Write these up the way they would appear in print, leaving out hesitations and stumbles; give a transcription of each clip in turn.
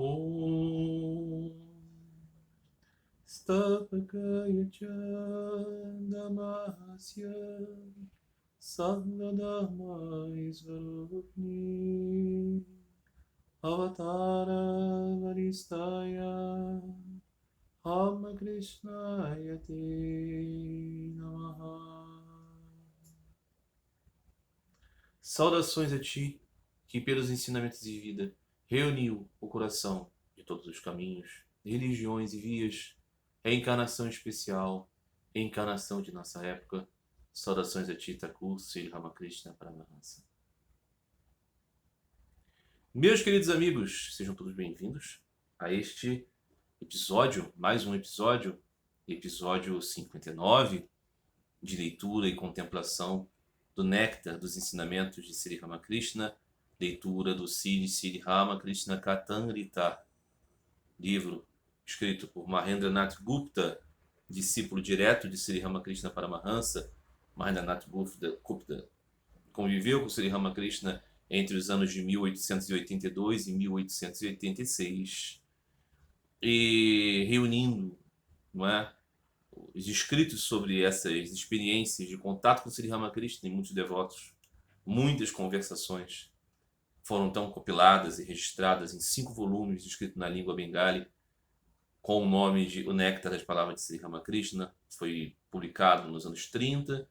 Om Stapakaya Damasya Sarvadharma Isvarupni Avatara Varistaya Ramakrishna Te Namaha. Saudações a ti, que pelos ensinamentos de vida reuniu o coração de todos os caminhos, religiões e vias, reencarnação especial, encarnação de nossa época. Saudações a ti, Thakur Sri Ramakrishna Paramahansa. Meus queridos amigos, sejam todos bem-vindos a este episódio, mais um episódio 59, de leitura e contemplação do Néctar dos Ensinamentos de Sri Ramakrishna, leitura do Sri Ramakrishna Kathamrita, livro escrito por Mahendranath Gupta, discípulo direto de Sri Ramakrishna Paramahansa. Mahendranath Gupta conviveu com Sri Ramakrishna entre os anos de 1882 e 1886, e reunindo, não é, os escritos sobre essas experiências de contato com Sri Ramakrishna e muitos devotos, muitas conversações foram então compiladas e registradas em 5 volumes escritos na língua bengali com o nome de O Néctar das Palavras de Sri Ramakrishna. Foi publicado nos anos 30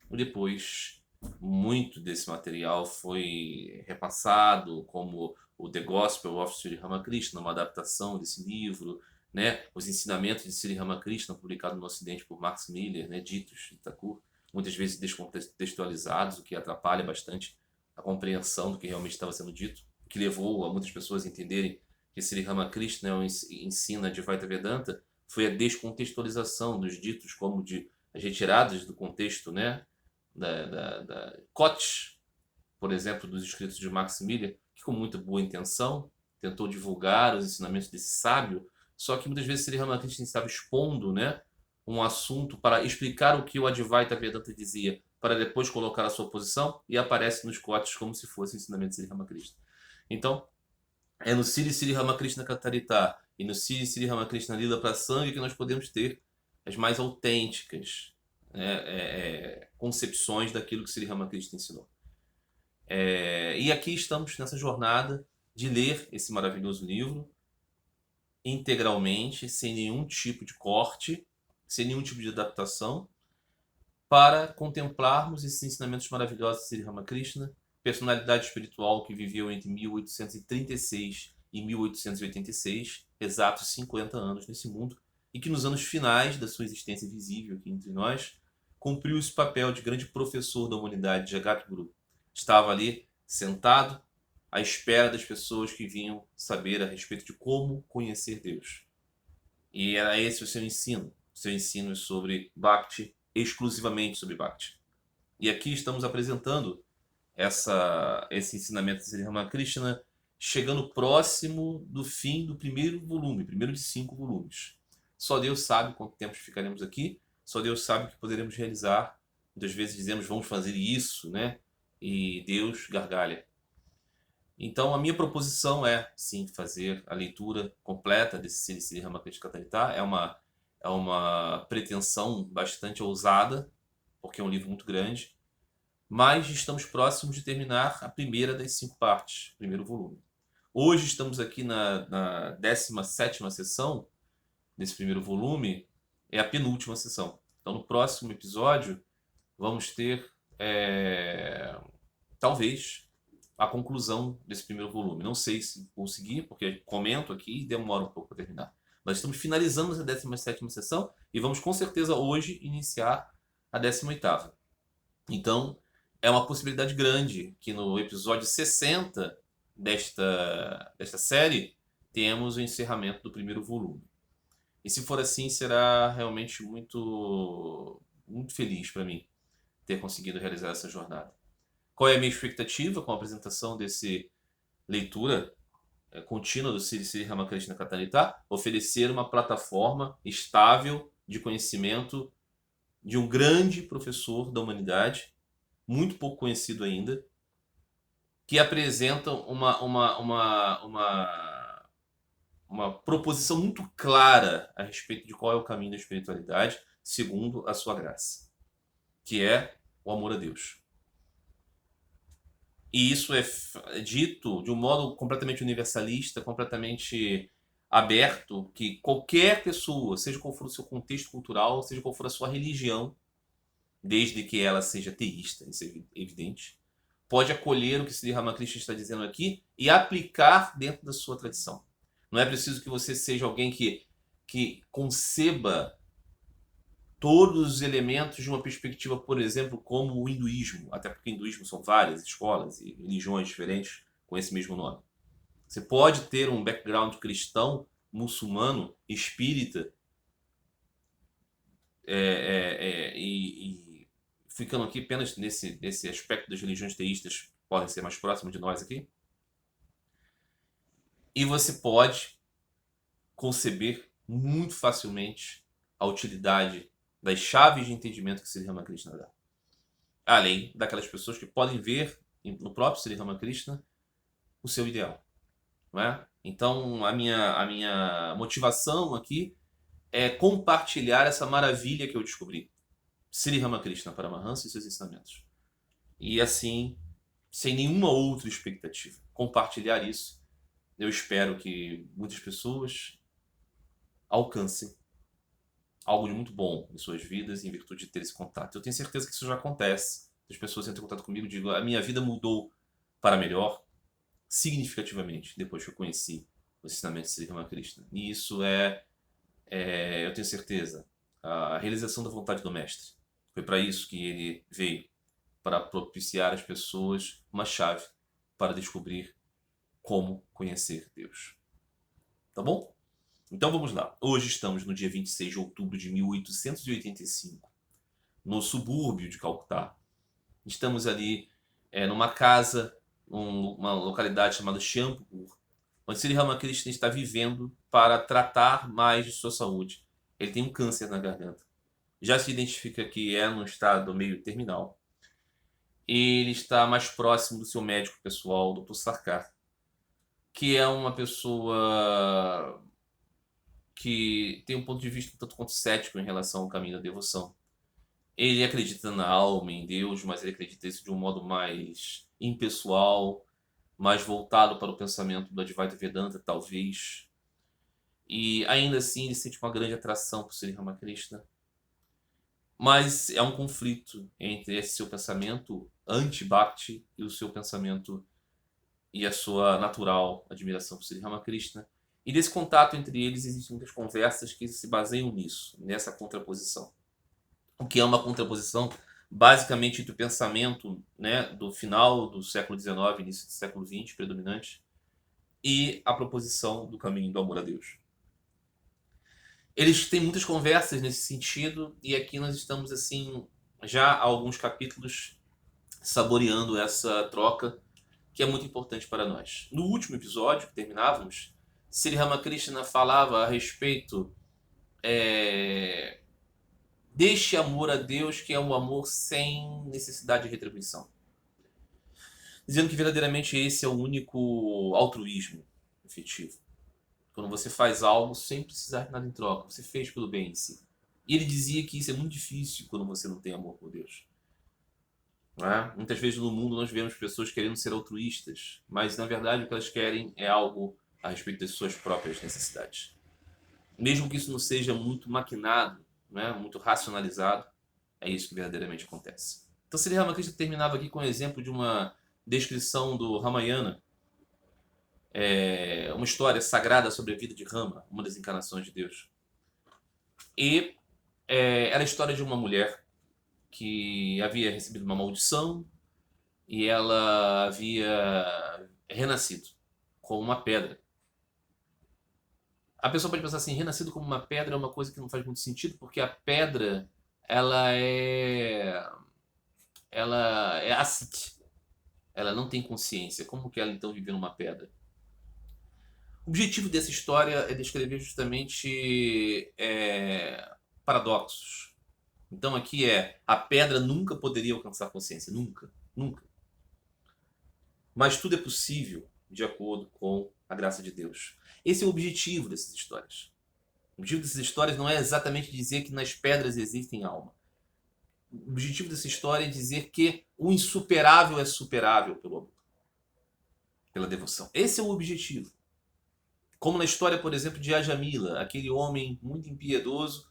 e depois muito desse material foi repassado como o The Gospel of Sri Ramakrishna, uma adaptação desse livro, né? Os ensinamentos de Sri Ramakrishna, publicado no Ocidente por Max Miller, né? Ditos de Thakur, muitas vezes descontextualizados, o que atrapalha bastante a compreensão do que realmente estava sendo dito, o que levou a muitas pessoas a entenderem que Sri Ramakrishna ensina Advaita Vedanta foi a descontextualização dos ditos como de as retiradas do contexto, né? da Koch, por exemplo, dos escritos de Max Miller, que com muita boa intenção tentou divulgar os ensinamentos desse sábio, só que muitas vezes Sri Ramakrishna estava expondo, né, um assunto para explicar o que o Advaita Vedanta dizia, para depois colocar a sua posição, e aparece nos Kochs como se fosse o ensinamento de Sri Ramakrishna. Então, é no Sri Ramakrishna Katharita e no Sri Ramakrishna Lila Prasanga que nós podemos ter as mais autênticas, né, concepções daquilo que Sri Ramakrishna ensinou. E aqui estamos nessa jornada de ler esse maravilhoso livro integralmente, sem nenhum tipo de corte, sem nenhum tipo de adaptação, para contemplarmos esses ensinamentos maravilhosos de Sri Ramakrishna, personalidade espiritual que viveu entre 1836 e 1886, exatos 50 anos nesse mundo, e que nos anos finais da sua existência visível aqui entre nós, cumpriu esse papel de grande professor da humanidade, Jagat Guru. Estava ali, sentado, à espera das pessoas que vinham saber a respeito de como conhecer Deus. E era esse o seu ensino. O seu ensino é sobre Bhakti, exclusivamente sobre Bhakti. E aqui estamos apresentando esse ensinamento de Sri Ramakrishna, chegando próximo do fim do primeiro volume, primeiro de 5 volumes. Só Deus sabe quanto tempo ficaremos aqui, só Deus sabe o que poderemos realizar. Muitas vezes dizemos, vamos fazer isso, né? E Deus gargalha. Então, a minha proposição é, sim, fazer a leitura completa desse Sri Ramakrishna Katharita. É uma pretensão bastante ousada, porque é um livro muito grande, mas estamos próximos de terminar a primeira das 5 partes, o primeiro volume. Hoje estamos aqui na 17ª sessão desse primeiro volume, é a penúltima sessão. Então, no próximo episódio, vamos ter, talvez, a conclusão desse primeiro volume. Não sei se conseguir, porque comento aqui e demora um pouco para terminar. Mas estamos finalizando essa 17ª sessão e vamos com certeza hoje iniciar a 18ª. Então, é uma possibilidade grande que no episódio 60 desta série temos o encerramento do primeiro volume. E se for assim, será realmente muito, muito feliz para mim ter conseguido realizar essa jornada. Qual é a minha expectativa com a apresentação desse leitura contínua do Sri Ramakrishna Katharita? Oferecer uma plataforma estável de conhecimento de um grande professor da humanidade, muito pouco conhecido ainda, que apresenta uma uma proposição muito clara a respeito de qual é o caminho da espiritualidade, segundo a sua graça, que é o amor a Deus. E isso é dito de um modo completamente universalista, completamente aberto, que qualquer pessoa, seja qual for o seu contexto cultural, seja qual for a sua religião, desde que ela seja teísta, isso é evidente, pode acolher o que Sri Ramakrishna está dizendo aqui e aplicar dentro da sua tradição. Não é preciso que você seja alguém que conceba todos os elementos de uma perspectiva, por exemplo, como o hinduísmo, até porque o hinduísmo são várias escolas e religiões diferentes com esse mesmo nome. Você pode ter um background cristão, muçulmano, espírita, e ficando aqui apenas nesse aspecto das religiões teístas, podem ser mais próximos de nós aqui. E você pode conceber muito facilmente a utilidade das chaves de entendimento que Sri Ramakrishna dá. Além daquelas pessoas que podem ver no próprio Sri Ramakrishna o seu ideal. Não é? Então, a minha motivação aqui é compartilhar essa maravilha que eu descobri. Sri Ramakrishna Paramahansa e seus ensinamentos. E assim, sem nenhuma outra expectativa. Compartilhar isso. Eu espero que muitas pessoas alcancem algo de muito bom em suas vidas em virtude de ter esse contato. Eu tenho certeza que isso já acontece. As pessoas entram em contato comigo e digam: a minha vida mudou para melhor significativamente depois que eu conheci o ensinamento de Sri Ramakrishna. E isso eu tenho certeza, a realização da vontade do Mestre. Foi para isso que ele veio, para propiciar às pessoas uma chave para descobrir como conhecer Deus. Tá bom? Então vamos lá. Hoje estamos no dia 26 de outubro de 1885, no subúrbio de Calcutá. Estamos ali numa casa, uma localidade chamada Champur, onde Sri Ramakrishna está vivendo para tratar mais de sua saúde. Ele tem um câncer na garganta. Já se identifica que é num estado meio terminal. Ele está mais próximo do seu médico pessoal, Dr. Sarkar, que é uma pessoa que tem um ponto de vista tanto quanto cético em relação ao caminho da devoção. Ele acredita na alma, em Deus, mas ele acredita isso de um modo mais impessoal, mais voltado para o pensamento do Advaita Vedanta, talvez. E ainda assim ele sente uma grande atração por Sri Ramakrishna. Mas é um conflito entre esse seu pensamento anti-Bhakti e o seu pensamento e a sua natural admiração por Sri Ramakrishna. E desse contato entre eles existem muitas conversas que se baseiam nisso, nessa contraposição. O que é uma contraposição basicamente entre o pensamento, né, do final do século XIX, início do século XX, predominante, e a proposição do caminho do amor a Deus. Eles têm muitas conversas nesse sentido, e aqui nós estamos assim já há alguns capítulos saboreando essa troca que é muito importante para nós. No último episódio que terminávamos, Sri Ramakrishna falava a respeito deste amor a Deus, que é um amor sem necessidade de retribuição, dizendo que verdadeiramente esse é o único altruísmo efetivo. Quando você faz algo sem precisar de nada em troca, você fez pelo bem em si. E ele dizia que isso é muito difícil quando você não tem amor por Deus. Não é? Muitas vezes no mundo nós vemos pessoas querendo ser altruístas, mas na verdade o que elas querem é algo a respeito das suas próprias necessidades. Mesmo que isso não seja muito maquinado, né, muito racionalizado, é isso que verdadeiramente acontece. Então Sri Ramakrishna terminava aqui com o exemplo de uma descrição do Ramayana, uma história sagrada sobre a vida de Rama, uma das encarnações de Deus. E era a história de uma mulher que havia recebido uma maldição e ela havia renascido como uma pedra. A pessoa pode pensar assim, renascido como uma pedra é uma coisa que não faz muito sentido, porque a pedra ela é ascite, ela não tem consciência. Como que ela então vive numa pedra? O objetivo dessa história é descrever justamente paradoxos. Então aqui a pedra nunca poderia alcançar consciência, nunca, nunca. Mas tudo é possível de acordo com a graça de Deus. Esse é o objetivo dessas histórias. O objetivo dessas histórias não é exatamente dizer que nas pedras existem alma. O objetivo dessa história é dizer que o insuperável é superável pelo amor, pela devoção. Esse é o objetivo. Como na história, por exemplo, de Ajamila, aquele homem muito impiedoso,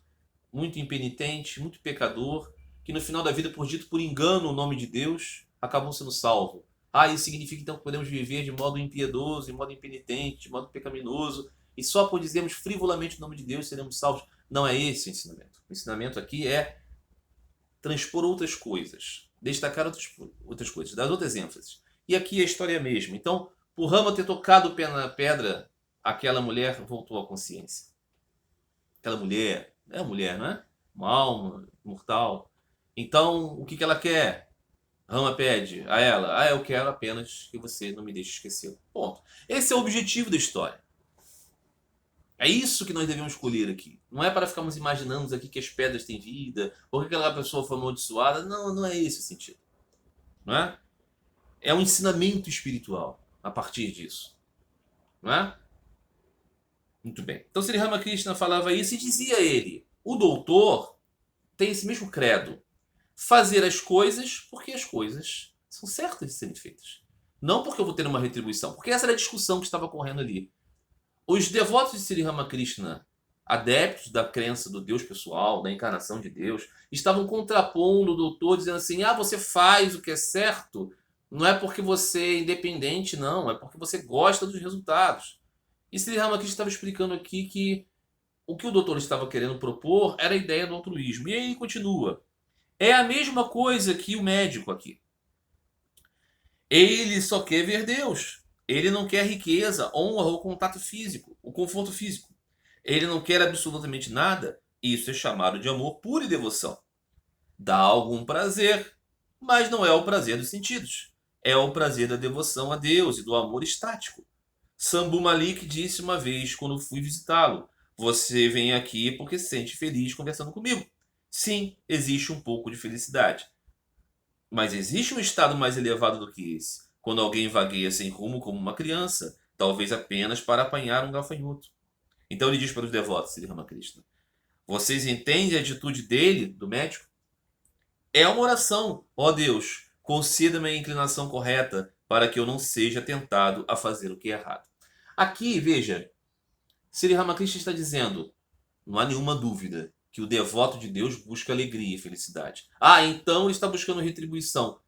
muito impenitente, muito pecador, que no final da vida, por dito por engano o nome de Deus, acabou sendo salvo. Isso significa então que podemos viver de modo impiedoso, de modo impenitente, de modo pecaminoso, e só por dizermos frivolamente o nome de Deus seremos salvos. Não é esse o ensinamento. O ensinamento aqui é transpor outras coisas, destacar outras coisas, dar outras ênfases. E aqui a história é a mesma. Então, por Rama ter tocado o pé na pedra, aquela mulher voltou à consciência. Aquela mulher, é uma mulher, não é? Uma alma mortal. Então, o que ela quer? Rama pede a ela, eu quero apenas que você não me deixe esquecer. Ponto. Esse é o objetivo da história. É isso que nós devemos escolher aqui. Não é para ficarmos imaginando aqui que as pedras têm vida, ou que aquela pessoa foi amaldiçoada. Não, não é esse o sentido. Não é? É um ensinamento espiritual a partir disso. Não é? Muito bem. Então, Sri Ramakrishna falava isso e dizia a ele: o doutor tem esse mesmo credo. Fazer as coisas porque as coisas são certas de serem feitas. Não porque eu vou ter uma retribuição. Porque essa era a discussão que estava ocorrendo ali. Os devotos de Sri Ramakrishna, adeptos da crença do Deus pessoal, da encarnação de Deus, estavam contrapondo o doutor, dizendo assim: você faz o que é certo, não é porque você é independente, não, é porque você gosta dos resultados. E Sri Ramakrishna estava explicando aqui que o que o doutor estava querendo propor era a ideia do altruísmo. E aí ele continua. É a mesma coisa que o médico aqui. Ele só quer ver Deus. Ele não quer riqueza, honra ou contato físico, o conforto físico. Ele não quer absolutamente nada. Isso é chamado de amor puro e devoção. Dá algum prazer, mas não é o prazer dos sentidos. É o prazer da devoção a Deus e do amor estático. Sambu Malik disse uma vez quando fui visitá-lo: você vem aqui porque se sente feliz conversando comigo. Sim, existe um pouco de felicidade. Mas existe um estado mais elevado do que esse, quando alguém vagueia sem rumo como uma criança, talvez apenas para apanhar um gafanhoto. Então ele diz para os devotos, Sri Ramakrishna: vocês entendem a atitude dele, do médico? É uma oração. Ó Deus, conceda-me a inclinação correta para que eu não seja tentado a fazer o que é errado. Aqui, veja, Sri Ramakrishna está dizendo: não há nenhuma dúvida que o devoto de Deus busca alegria e felicidade. Então ele está buscando retribuição.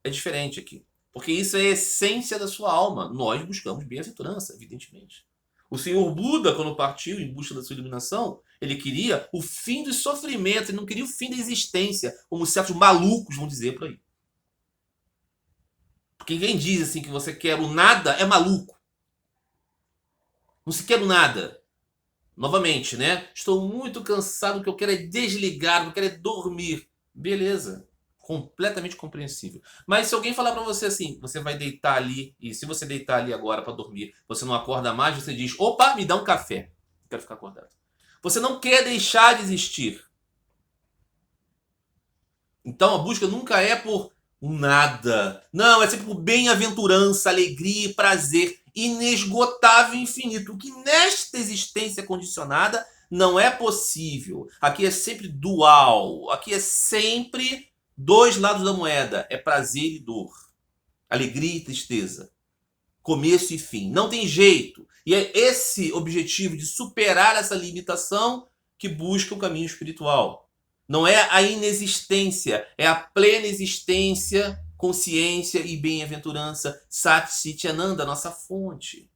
É diferente aqui. Porque isso é a essência da sua alma. Nós buscamos bem-aventurança, evidentemente. O Senhor Buda, quando partiu em busca da sua iluminação, ele queria o fim dos sofrimentos, ele não queria o fim da existência, como certos malucos vão dizer por aí. Porque quem diz assim que você quer o nada é maluco. Não se quer o nada. Novamente, né? Estou muito cansado, o que eu quero é desligar, o que eu quero é dormir. Beleza. Completamente compreensível. Mas se alguém falar pra você assim, você vai deitar ali, e se você deitar ali agora pra dormir, você não acorda mais, você diz: opa, me dá um café. Eu quero ficar acordado. Você não quer deixar de existir. Então a busca nunca é por nada. Não, é sempre por bem-aventurança, alegria e prazer inesgotável e infinito. O que nesta existência condicionada não é possível. Aqui é sempre dual. Aqui é sempre dois lados da moeda. É prazer e dor. Alegria e tristeza. Começo e fim. Não tem jeito. E é esse objetivo de superar essa limitação que busca o caminho espiritual. Não é a inexistência, é a plena existência, consciência e bem-aventurança, Sat Chit Ananda, nossa fonte.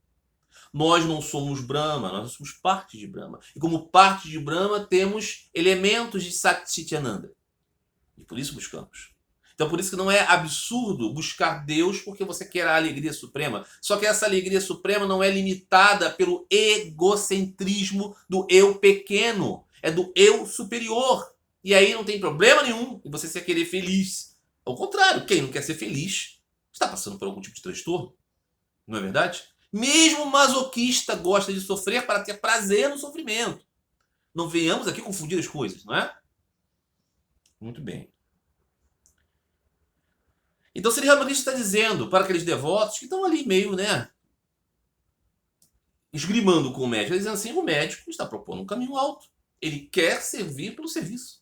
Nós não somos Brahma, nós somos parte de Brahma. E como parte de Brahma, temos elementos de Sat Chit Ananda. E por isso buscamos. Então por isso que não é absurdo buscar Deus porque você quer a alegria suprema. Só que essa alegria suprema não é limitada pelo egocentrismo do eu pequeno. É do eu superior. E aí não tem problema nenhum em você se querer feliz. Ao contrário, quem não quer ser feliz está passando por algum tipo de transtorno. Não é verdade? Mesmo o masoquista gosta de sofrer para ter prazer no sofrimento. Não venhamos aqui confundir as coisas, não é? Muito bem. Então Sri Ramakrishna está dizendo para aqueles devotos que estão ali meio, né, esgrimando com o médico, dizendo assim, o médico está propondo um caminho alto. Ele quer servir pelo serviço.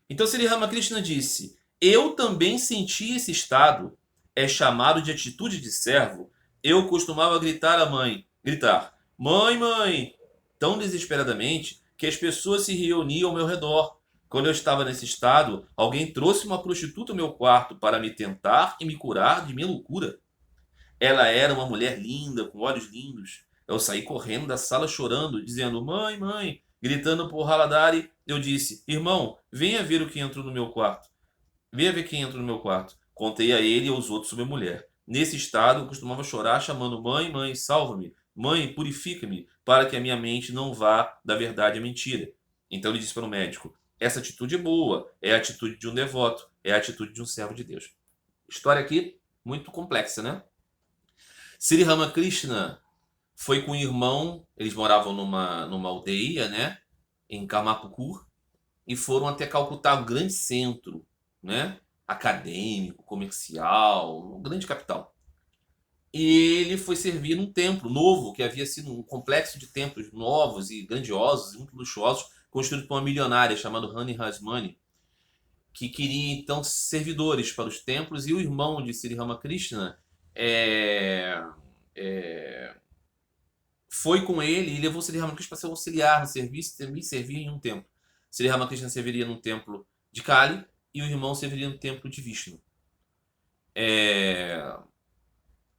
Então Sri Ramakrishna disse, eu também senti esse estado, é chamado de atitude de servo. Eu costumava gritar, mãe, mãe, tão desesperadamente que as pessoas se reuniam ao meu redor. Quando eu estava nesse estado, alguém trouxe uma prostituta ao meu quarto para me tentar e me curar de minha loucura. Ela era uma mulher linda, com olhos lindos. Eu saí correndo da sala chorando, dizendo, mãe, mãe. Gritando por Haladari, eu disse, irmão, venha ver o que entrou no meu quarto. Venha ver quem entrou no meu quarto. Contei a ele e aos outros sobre a mulher. Nesse estado, eu costumava chorar, chamando, mãe, mãe, salva-me. Mãe, purifica-me, para que a minha mente não vá da verdade à mentira. Então ele disse para o médico, essa atitude é boa, é a atitude de um devoto, é a atitude de um servo de Deus. História aqui muito complexa, né? Sri Ramakrishna foi com o irmão, eles moravam numa aldeia, né, em Kamapukur, e foram até Calcutá, um grande centro, né, acadêmico, comercial, uma grande capital. E ele foi servir num templo novo, que havia sido um complexo de templos novos e grandiosos, e muito luxuosos, construído por uma milionária chamada Rani Rasmani, que queria então servidores para os templos, e o irmão de Sri Ramakrishna foi com ele e levou Sri Ramakrishna para ser auxiliar no serviço e também servir em um templo. Sri Ramakrishna serviria num templo de Kali e o irmão serviria no templo de Vishnu.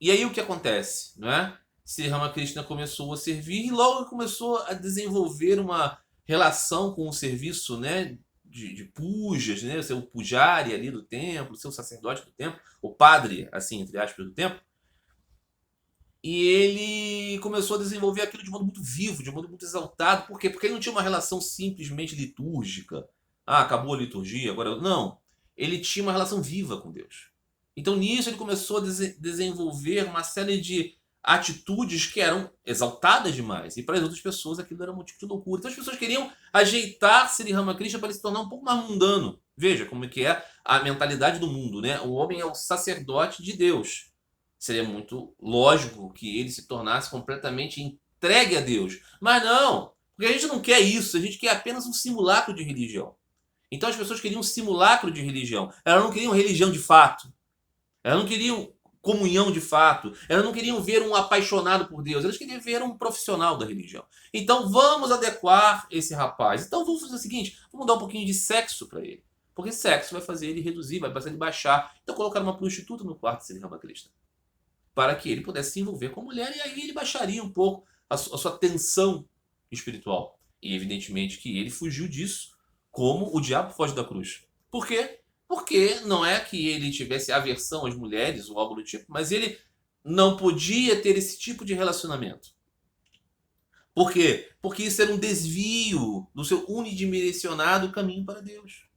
E aí o que acontece, não é? Sri Ramakrishna começou a servir e logo começou a desenvolver uma relação com o serviço, né, de pujas, né, o seu pujari ali do templo, o seu sacerdote do templo, o padre, assim, entre aspas, do templo. E ele começou a desenvolver aquilo de modo muito vivo, de modo muito exaltado. Por quê? Porque ele não tinha uma relação simplesmente litúrgica. Ah, acabou a liturgia, agora... Não. Ele tinha uma relação viva com Deus. Então, nisso, ele começou a desenvolver uma série de atitudes que eram exaltadas demais. E para as outras pessoas aquilo era motivo de loucura. Então, as pessoas queriam ajeitar Sri Ramakrishna para ele se tornar um pouco mais mundano. Veja como é que é a mentalidade do mundo, né? O homem é o sacerdote de Deus. Seria muito lógico que ele se tornasse completamente entregue a Deus. Mas não, porque a gente não quer isso, a gente quer apenas um simulacro de religião. Então as pessoas queriam um simulacro de religião. Elas não queriam religião de fato. Elas não queriam comunhão de fato. Elas não queriam ver um apaixonado por Deus. Elas queriam ver um profissional da religião. Então vamos adequar esse rapaz. Então vamos fazer o seguinte, vamos dar um pouquinho de sexo para ele. Porque sexo vai fazer ele reduzir, vai fazer ele baixar. Então colocaram uma prostituta no quarto de Sri Ramakrishna, para que ele pudesse se envolver com a mulher e aí ele baixaria um pouco a sua tensão espiritual. E evidentemente que ele fugiu disso como o diabo foge da cruz. Por quê? Porque não é que ele tivesse aversão às mulheres ou algo do tipo, mas ele não podia ter esse tipo de relacionamento. Por quê? Porque isso era um desvio do seu unidimensionado caminho para Deus.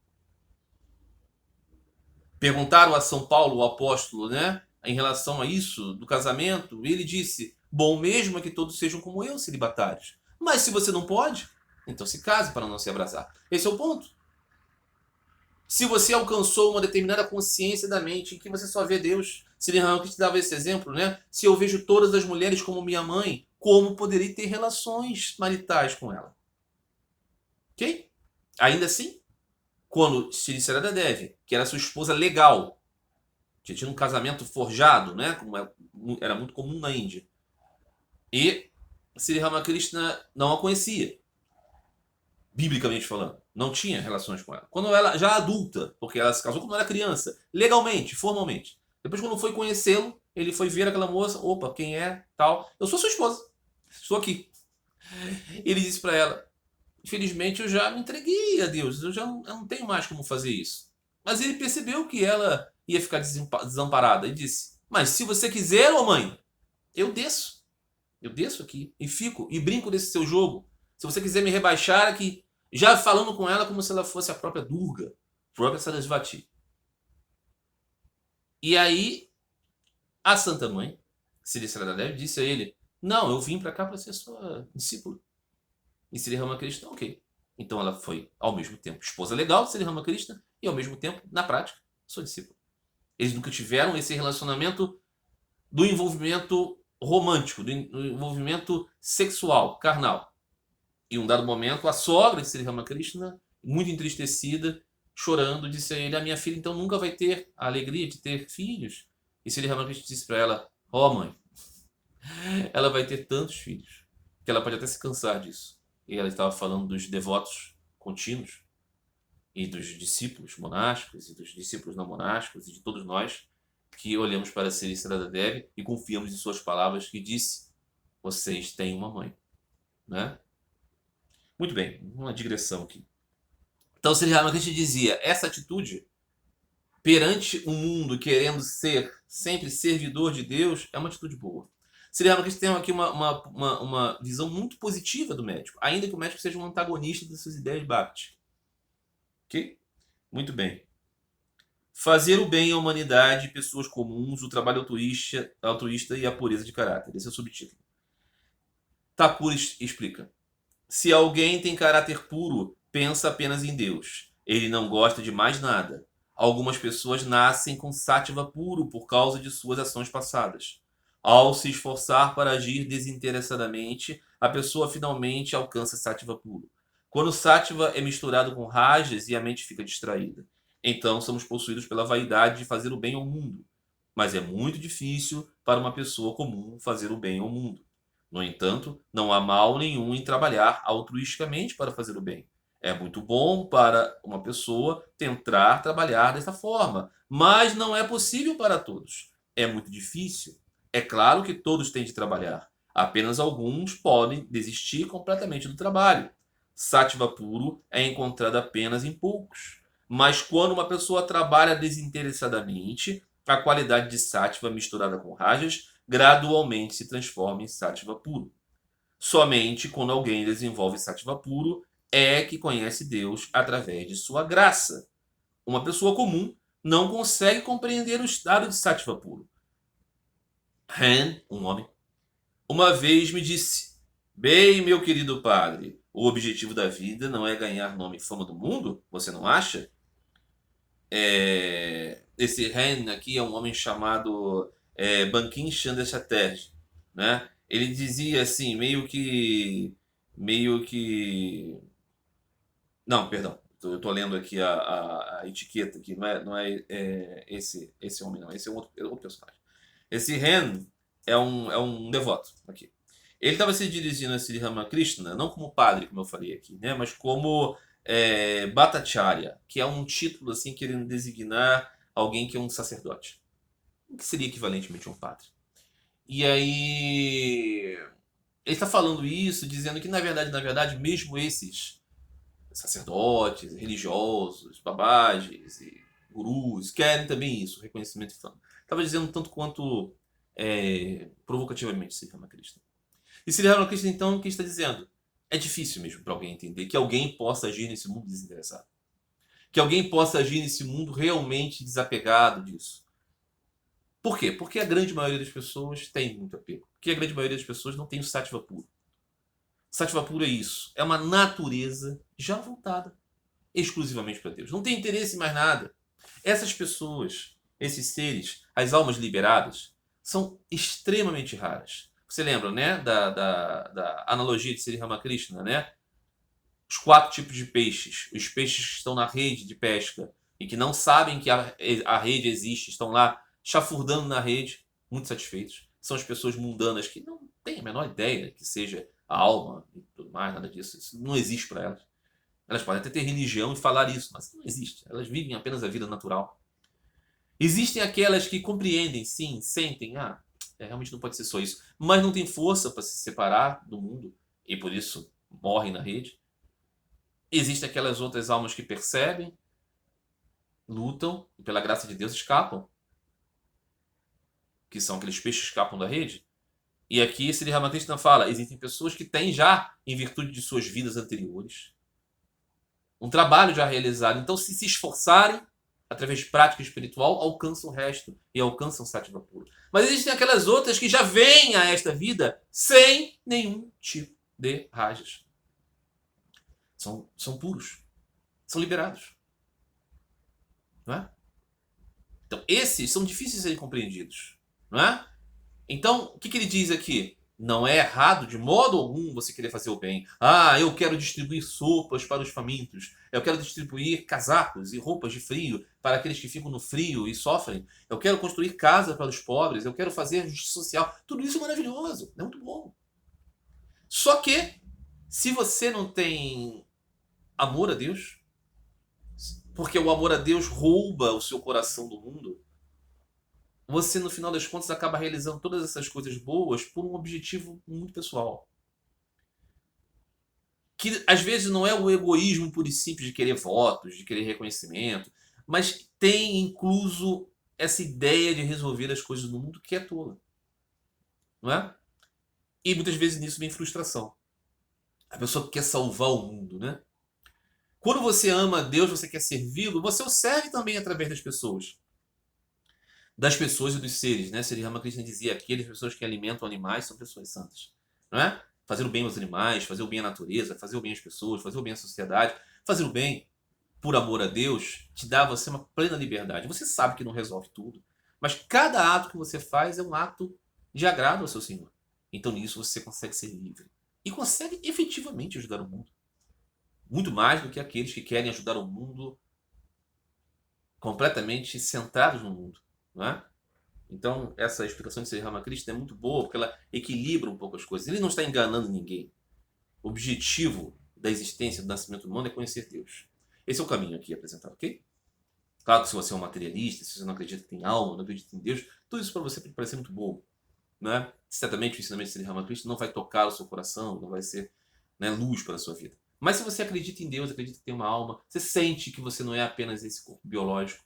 Perguntaram a São Paulo, o apóstolo, né, em relação a isso, do casamento, e ele disse, bom mesmo é que todos sejam como eu, celibatários. Mas se você não pode, então se case para não se abrasar. Esse é o ponto. Se você alcançou uma determinada consciência da mente em que você só vê Deus, Sri Ramakrishna dava esse exemplo, né? Se eu vejo todas as mulheres como minha mãe, como poderei ter relações maritais com ela? Ok? Ainda assim, quando Sri Saradadevi, que era sua esposa legal, que tinha um casamento forjado, né, como era muito comum na Índia, e Sri Ramakrishna não a conhecia, biblicamente falando, não tinha relações com ela. Quando ela já adulta, porque ela se casou quando era criança, legalmente, formalmente. Depois, quando foi conhecê-lo, ele foi ver aquela moça, opa, quem é, tal, eu sou sua esposa, estou aqui. Ele disse para ela, infelizmente eu já me entreguei a Deus, eu não tenho mais como fazer isso. Mas ele percebeu que ela ia ficar desamparada e disse, mas se você quiser, ô mãe, eu desço. Eu desço aqui e fico e brinco desse seu jogo. Se você quiser me rebaixar aqui, já falando com ela como se ela fosse a própria Durga, a própria Sarasvati. E aí, a Santa Mãe, Sri Saradadevi, disse a ele, não, eu vim para cá para ser sua discípula. E Sri Ramakrishna, ok. Então ela foi, ao mesmo tempo, esposa legal de Sri Ramakrishna e, ao mesmo tempo, na prática, sua discípula. Eles nunca tiveram esse relacionamento do envolvimento romântico, do envolvimento sexual, carnal. E um dado momento, a sogra de Sri Ramakrishna, muito entristecida, chorando, disse a ele: a minha filha então nunca vai ter a alegria de ter filhos. E Sri Ramakrishna disse para ela: ó, mãe, ela vai ter tantos filhos que ela pode até se cansar disso. E ela estava falando dos devotos contínuos e dos discípulos monásticos e dos discípulos não monásticos e de todos nós que olhamos para Sri Sradadevi e confiamos em suas palavras, que disse: vocês têm uma mãe, né? Muito bem, uma digressão aqui. Então Sri Ramakrishna dizia: essa atitude perante um mundo querendo ser sempre servidor de Deus é uma atitude boa. Sri Ramakrishna tem aqui uma visão muito positiva do médico, ainda que o médico seja um antagonista das suas ideias Bhakti. Ok? Muito bem. Fazer o bem à humanidade, pessoas comuns, o trabalho altruísta e a pureza de caráter. Esse é o subtítulo. Thakur explica: se alguém tem caráter puro, pensa apenas em Deus. Ele não gosta de mais nada. Algumas pessoas nascem com sátiva puro por causa de suas ações passadas. Ao se esforçar para agir desinteressadamente, a pessoa finalmente alcança sátiva puro. Quando sátiva é misturado com rajas e a mente fica distraída, então somos possuídos pela vaidade de fazer o bem ao mundo. Mas é muito difícil para uma pessoa comum fazer o bem ao mundo. No entanto, não há mal nenhum em trabalhar altruisticamente para fazer o bem. É muito bom para uma pessoa tentar trabalhar dessa forma, mas não é possível para todos. É muito difícil. É claro que todos têm de trabalhar. Apenas alguns podem desistir completamente do trabalho. Sátiva puro é encontrado apenas em poucos. Mas quando uma pessoa trabalha desinteressadamente, a qualidade de sátiva misturada com rajas gradualmente se transforma em sátiva puro. Somente quando alguém desenvolve sátiva puro é que conhece Deus através de sua graça. Uma pessoa comum não consegue compreender o estado de sátiva puro. Han, um homem, uma vez me disse: bem, meu querido padre, o objetivo da vida não é ganhar nome e fama do mundo? Você não acha? Esse Han aqui é um homem chamado Bankim Chandra Chatterjee, né? Ele dizia assim, meio que, não, perdão, eu tô lendo aqui a etiqueta aqui, não é esse homem não, esse é outro personagem. Esse Han é um devoto aqui. Ele estava se dirigindo a Sri Ramakrishna, não como padre, como eu falei aqui, né, mas como Bhattacharya, que é um título assim querendo designar alguém que é um sacerdote, que seria equivalentemente a um padre. E aí ele está falando isso, dizendo que na verdade, mesmo esses sacerdotes, religiosos, babajes e gurus querem também isso, reconhecimento e fama. Estava dizendo tanto quanto provocativamente Sri Ramakrishna. E Sri Ramakrishna, então, o que está dizendo? É difícil mesmo para alguém entender que alguém possa agir nesse mundo desinteressado. Que alguém possa agir nesse mundo realmente desapegado disso. Por quê? Porque a grande maioria das pessoas tem muito apego. Porque a grande maioria das pessoas não tem o sátiva puro. Sátiva puro é isso. É uma natureza já voltada exclusivamente para Deus. Não tem interesse em mais nada. Essas pessoas, esses seres, as almas liberadas, são extremamente raras. Você lembra, né, da analogia de Sri Ramakrishna, né? Os 4 tipos de peixes. Os peixes que estão na rede de pesca e que não sabem que a rede existe, estão lá chafurdando na rede, muito satisfeitos. São as pessoas mundanas que não têm a menor ideia que seja a alma e tudo mais, nada disso. Isso não existe para elas. Elas podem até ter religião e falar isso, mas não existe. Elas vivem apenas a vida natural. Existem aquelas que compreendem, sim, sentem, realmente não pode ser só isso, mas não tem força para se separar do mundo e por isso morrem na rede. Existem aquelas outras almas que percebem, lutam e pela graça de Deus escapam, que são aqueles peixes que escapam da rede. E aqui Sri Ramakrishna fala, existem pessoas que têm já, em virtude de suas vidas anteriores, um trabalho já realizado. Então, se esforçarem, através de prática espiritual, alcançam o resto e alcançam o sátiva puro. Mas existem aquelas outras que já vêm a esta vida sem nenhum tipo de rajas. São puros. São liberados. Não é? Então, esses são difíceis de serem compreendidos. Não é? Então, o que ele diz aqui? Não é errado de modo algum você querer fazer o bem. Eu quero distribuir sopas para os famintos. Eu quero distribuir casacos e roupas de frio para aqueles que ficam no frio e sofrem. Eu quero construir casa para os pobres. Eu quero fazer justiça social. Tudo isso é maravilhoso. É muito bom. Só que, se você não tem amor a Deus, porque o amor a Deus rouba o seu coração do mundo, você, no final das contas, acaba realizando todas essas coisas boas por um objetivo muito pessoal. Que, às vezes, não é o egoísmo puro e simples de querer votos, de querer reconhecimento, mas tem incluso essa ideia de resolver as coisas no mundo que é tola. Não é? E muitas vezes nisso vem frustração. A pessoa quer salvar o mundo, né? Quando você ama a Deus, você quer servi-lo, você o serve também através das pessoas. Das pessoas e dos seres, né? Sri Ramakrishna dizia: aquelas pessoas que alimentam animais são pessoas santas, não é? Fazer o bem aos animais, fazer o bem à natureza, fazer o bem às pessoas, fazer o bem à sociedade, fazer o bem por amor a Deus te dá a você uma plena liberdade. Você sabe que não resolve tudo, mas cada ato que você faz é um ato de agrado ao seu Senhor. Então nisso você consegue ser livre e consegue efetivamente ajudar o mundo, muito mais do que aqueles que querem ajudar o mundo completamente centrados no mundo, não é? Então, essa explicação de Sri Ramakrishna é muito boa, porque ela equilibra um pouco as coisas. Ele não está enganando ninguém. O objetivo da existência, do nascimento humano é conhecer Deus. Esse é o caminho aqui apresentado, ok? Claro que se você é um materialista, se você não acredita que tem alma, não acredita em Deus, tudo isso para você pode parecer muito bobo, né? Certamente o ensinamento de Sri Ramakrishna não vai tocar o seu coração, não vai ser, né, luz para a sua vida. Mas se você acredita em Deus, acredita que tem uma alma, você sente que você não é apenas esse corpo biológico,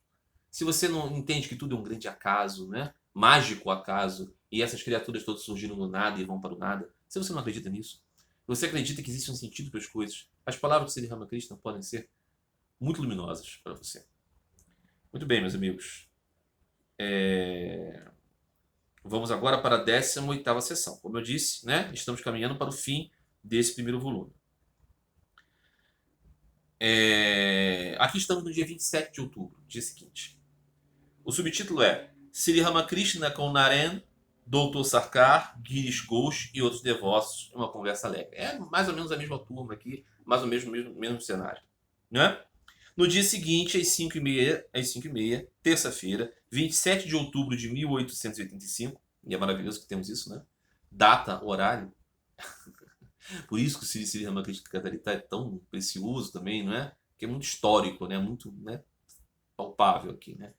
se você não entende que tudo é um grande acaso, né? Mágico acaso, e essas criaturas todas surgiram do nada e vão para o nada, se você não acredita nisso, você acredita que existe um sentido para as coisas, as palavras de Sri Ramakrishna podem ser muito luminosas para você. Muito bem, meus amigos. Vamos agora para a 18ª sessão. Como eu disse, né? Estamos caminhando para o fim desse primeiro volume. Aqui estamos no dia 27 de outubro, dia seguinte. O subtítulo é Sri Ramakrishna com Naren, Dr. Sarkar, Girish Ghosh e outros devotos em uma conversa alegre. É mais ou menos a mesma turma aqui, mais ou menos o mesmo cenário. Né? No dia seguinte, às 5h30, terça-feira, 27 de outubro de 1885, e é maravilhoso que temos isso, né? Data, horário. Por isso que o Sri Ramakrishna Katarita é tão precioso também, não é? Que é muito histórico, né? Muito, né, palpável aqui, né?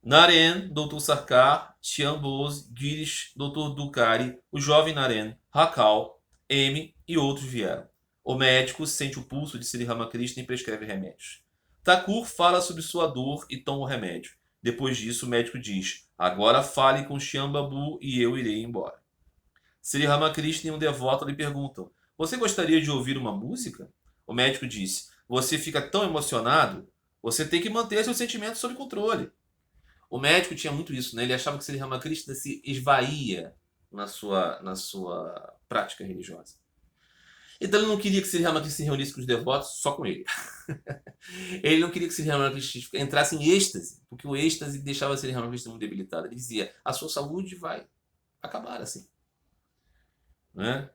Naren, Dr. Sarkar, Shyam Bose, Girish, Dr. Dukari, o jovem Naren, Rakal, M e outros vieram. O médico sente o pulso de Sri Ramakrishna e prescreve remédios. Thakur fala sobre sua dor e toma o remédio. Depois disso, o médico diz: agora fale com Shyam Babu e eu irei embora. Sri Ramakrishna e um devoto lhe perguntam: você gostaria de ouvir uma música? O médico diz: você fica tão emocionado, você tem que manter seus sentimentos sob controle. O médico tinha muito isso, né? Ele achava que Sri Ramakrishna se esvaía na sua prática religiosa. Então ele não queria que Sri Ramakrishna se reunisse com os devotos só com ele. Ele não queria que Sri Ramakrishna entrasse em êxtase, porque o êxtase deixava Sri Ramakrishna muito debilitado. Ele dizia: a sua saúde vai acabar assim. Né?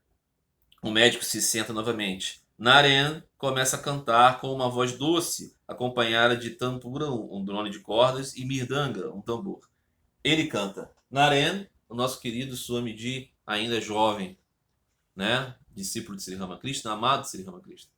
O médico se senta novamente. Naren começa a cantar com uma voz doce, acompanhada de tanpura, um drone de cordas, e mirdanga, um tambor. Ele canta. Naren, o nosso querido Swamiji, ainda jovem, né? Discípulo de Sri Ramakrishna, amado de Sri Ramakrishna.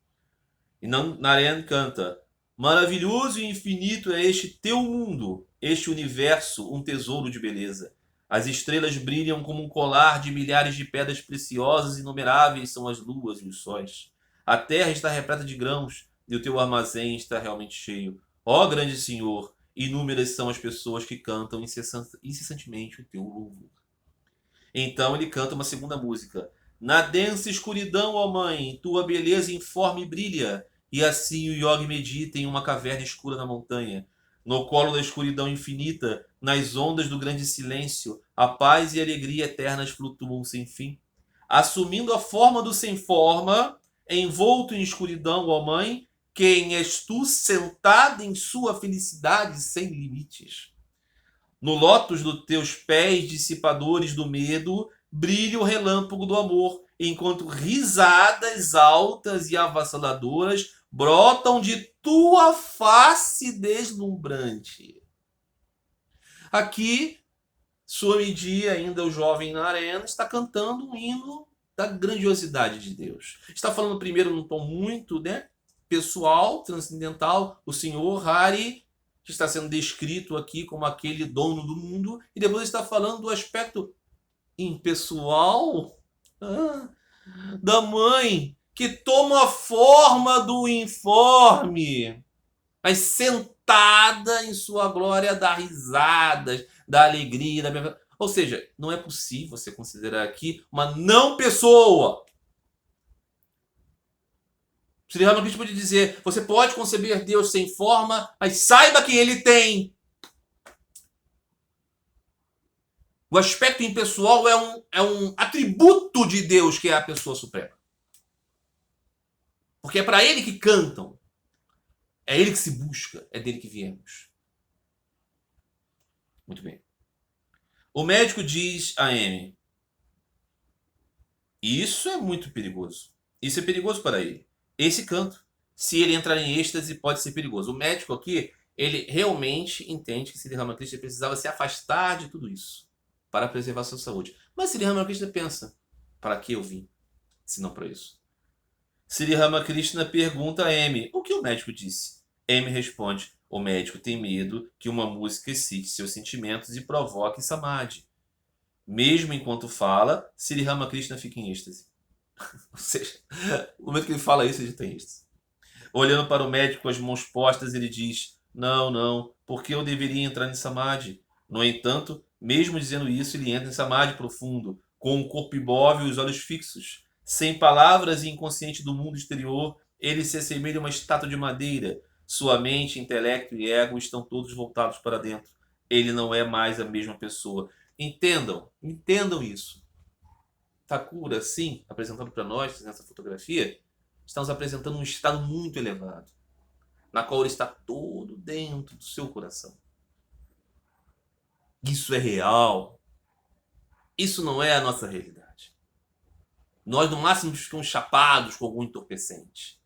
E Naren canta: maravilhoso e infinito é este teu mundo, este universo, um tesouro de beleza. As estrelas brilham como um colar de milhares de pedras preciosas, inumeráveis são as luas e os sóis. A terra está repleta de grãos e o teu armazém está realmente cheio. Ó grande Senhor, inúmeras são as pessoas que cantam incessantemente o teu louvor. Então ele canta uma segunda música. Na densa escuridão, ó mãe, tua beleza informe brilha. E assim o yogi medita em uma caverna escura na montanha. No colo da escuridão infinita, nas ondas do grande silêncio, a paz e a alegria eternas flutuam sem fim. Assumindo a forma do sem forma, envolto em escuridão, ó mãe, quem és tu sentada em sua felicidade sem limites? No lótus dos teus pés dissipadores do medo, brilha o relâmpago do amor, enquanto risadas altas e avassaladoras brotam de tua face deslumbrante. Aqui, Swamiji, ainda o jovem na arena, está cantando um hino da grandiosidade de Deus. Está falando primeiro num tom muito, pessoal, transcendental, o Senhor Hari, que está sendo descrito aqui como aquele dono do mundo, e depois está falando do aspecto impessoal da mãe, que toma a forma do informe, mas sentada em sua glória, dá risadas, da alegria, ou seja, não é possível você considerar aqui uma não pessoa. Sri Ramakrishna pode dizer, você pode conceber Deus sem forma, mas saiba que ele tem. O aspecto impessoal é um atributo de Deus, que é a pessoa suprema. Porque é para ele que cantam. É ele que se busca. É dele que viemos. Muito bem. O médico diz a Amy, isso é muito perigoso. Isso é perigoso para ele. Esse canto, se ele entrar em êxtase, pode ser perigoso. O médico aqui, ele realmente entende que Sri Ramakrishna precisava se afastar de tudo isso para preservar sua saúde. Mas Sri Ramakrishna pensa, para que eu vim, se não para isso? Sri Ramakrishna pergunta a Amy, o que o médico disse? Amy responde, o médico tem medo que uma música excite seus sentimentos e provoque samadhi. Mesmo enquanto fala, Sri Ramakrishna fica em êxtase. Ou seja, no momento que ele fala isso, ele já tem êxtase. Olhando para o médico com as mãos postas, ele diz, não, porque eu deveria entrar em samadhi? No entanto, mesmo dizendo isso, ele entra em samadhi profundo, com o corpo imóvel e os olhos fixos. Sem palavras e inconsciente do mundo exterior, ele se assemelha a uma estátua de madeira. Sua mente, intelecto e ego estão todos voltados para dentro. Ele não é mais a mesma pessoa. Entendam isso. Thakura, sim, apresentando para nós nessa fotografia, está nos apresentando um estado muito elevado, na qual ele está todo dentro do seu coração. Isso é real. Isso não é a nossa realidade. Nós, no máximo, ficamos chapados com algum entorpecente.